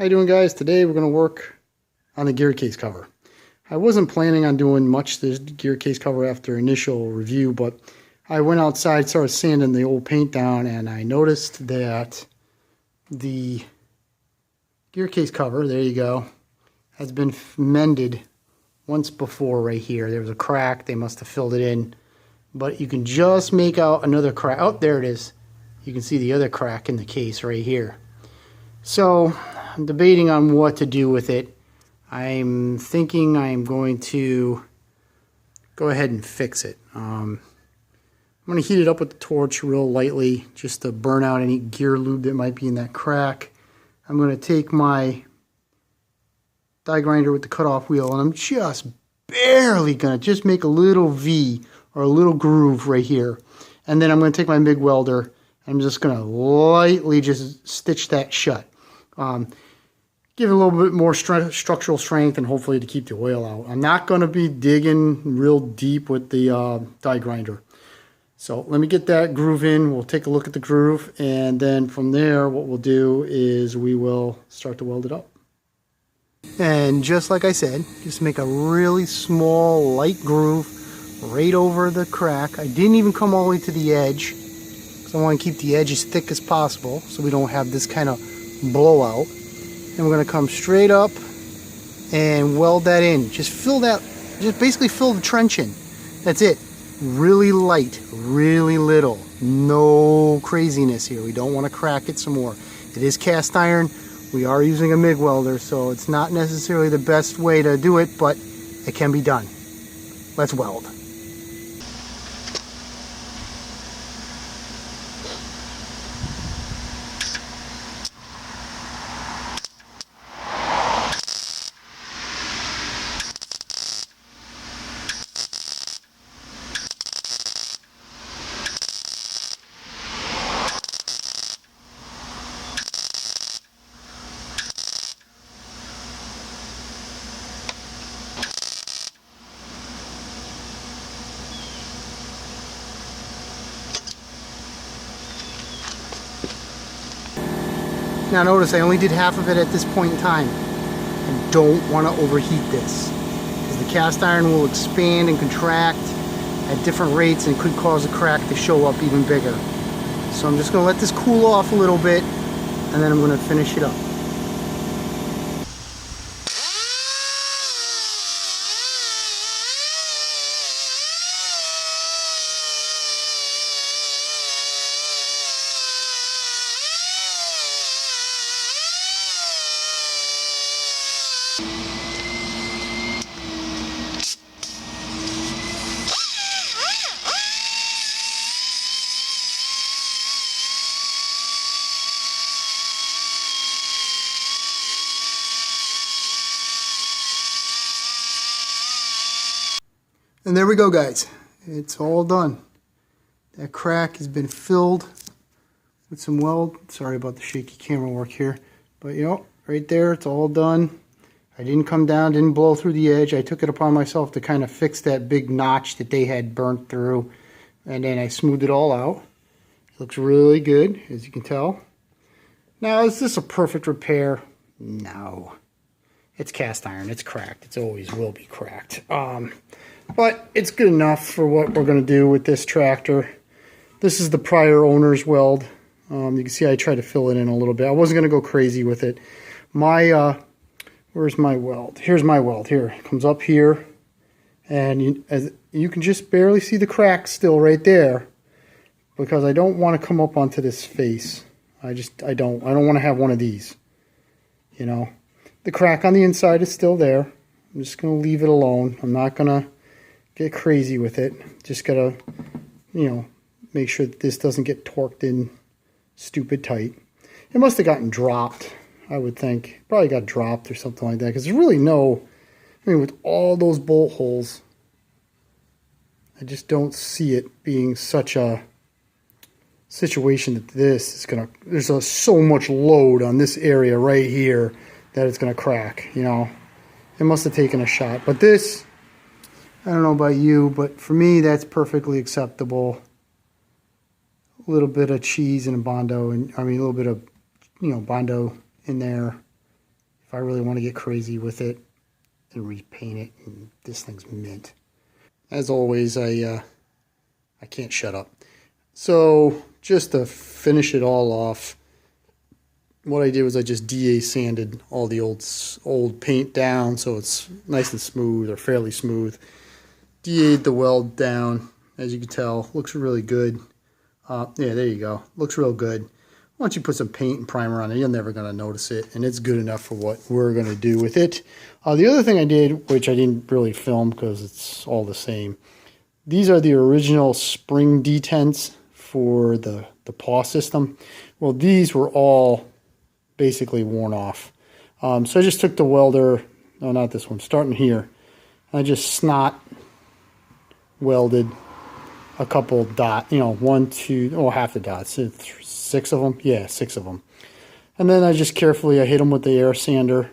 you doing, guys? Today we're going to work on the gear case cover. I wasn't planning on doing much to this gear case cover after initial review, but I went outside, started sanding the old paint down, and I noticed that the gear case cover, there you go, has been mended once before right here. There was a crack. They must have filled it in, but you can just make out another crack. Oh, there it is. You can see the other crack in the case right here. So I'm debating on what to do with it. I'm thinking I'm going to go ahead and fix it. I'm going to heat it up with the torch real lightly just to burn out any gear lube that might be in that crack. I'm going to take my die grinder with the cutoff wheel, and I'm just barely going to just make a little V or a little groove right here. And then I'm going to take my MIG welder, and I'm just going to lightly just stitch that shut. Give it a little bit more structural strength and hopefully to keep the oil out. I'm not going to be digging real deep with the die grinder. So let me get that groove in. We'll take a look at the groove, and then from there what we'll do is we will start to weld it up. And just like I said, just make a really small light groove right over the crack. I didn't even come all the way to the edge because I want to keep the edge as thick as possible so we don't have this kind of blowout. And we're going to come straight up and weld that in. Just fill that, just basically fill the trench in. That's it. Really light, really little. No craziness here. We don't want to crack it some more. It is cast iron. We are using a MIG welder, so it's not necessarily the best way to do it, but it can be done. Let's weld. Now notice I only did half of it at this point in time. I don't want to overheat this, because the cast iron will expand and contract at different rates and could cause a crack to show up even bigger. So I'm just going to let this cool off a little bit, and then I'm going to finish it up. And there we go, guys. It's all done. That crack has been filled with some weld. Sorry about the shaky camera work here. But you know, right there, it's all done. I didn't come down, didn't blow through the edge. I took it upon myself to kind of fix that big notch that they had burnt through. And then I smoothed it all out. It looks really good, as you can tell. Now, is this a perfect repair? No. It's cast iron. It's cracked. It always will be cracked. But it's good enough for what we're going to do with this tractor. This is the prior owner's weld. You can see I tried to fill it in a little bit. I wasn't going to go crazy with it. Where's my weld? Here's my weld. Here, it comes up here. And you can just barely see the crack still right there, because I don't want to come up onto this face. I don't want to have one of these. You know, the crack on the inside is still there. I'm just going to leave it alone. I'm not going to get crazy with it. Just got to, you know, make sure that this doesn't get torqued in stupid tight. It must have gotten dropped, I would think. Probably got dropped or something like that, because there's really no, I mean, with all those bolt holes, I just don't see it being such a situation that this is going to, there's so much load on this area right here that it's going to crack, you know. It must have taken a shot. But this, I don't know about you, but for me, that's perfectly acceptable. A little bit of cheese and a Bondo, and I mean a little bit of, you know, Bondo in there. if I really want to get crazy with it and repaint it. And this thing's mint. As always, I can't shut up. So just to finish it all off, what I did was I just DA sanded all the old paint down so it's nice and smooth, or fairly smooth. DA'd the weld down, as you can tell, looks really good. Yeah, there you go, looks real good. Once you put some paint and primer on it, you're never going to notice it, and it's good enough for what we're going to do with it. The other thing I did, which I didn't really film because it's all the same, these are the original spring detents for the paw system. Well, these were all basically worn off. So I just took the welder, no, not this one, starting here. I just snot welded a couple dot, you know, 1, 2, oh, half the dots, 6 of them, yeah, 6 of them. And then I just carefully, I hit them with the air sander,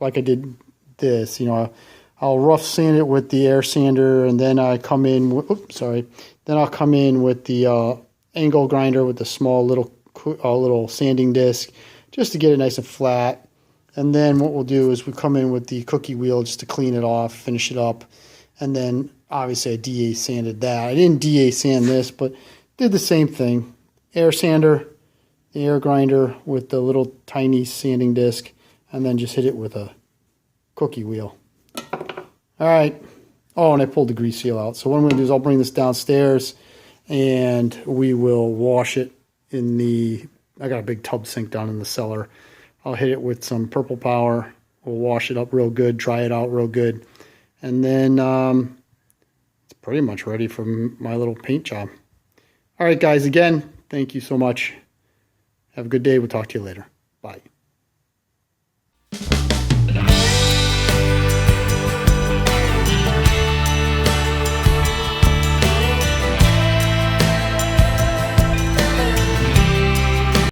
like I did this, you know, I'll rough sand it with the air sander, and then I come in, then I'll come in with the angle grinder with the small little sanding disc, just to get it nice and flat. And then what we'll do is we come in with the cookie wheel just to clean it off, finish it up. And then obviously I DA sanded that. I didn't DA sand this, but did the same thing. Air sander, the air grinder with the little tiny sanding disc, and then just hit it with a cookie wheel. All right. Oh, and I pulled the grease seal out. So what I'm going to do is I'll bring this downstairs and we will wash it in the, I got a big tub sink down in the cellar. I'll hit it with some purple power. We'll wash it up real good, dry it out real good. And then it's pretty much ready for my little paint job. All right, guys, again, thank you so much. Have a good day. We'll talk to you later. Bye.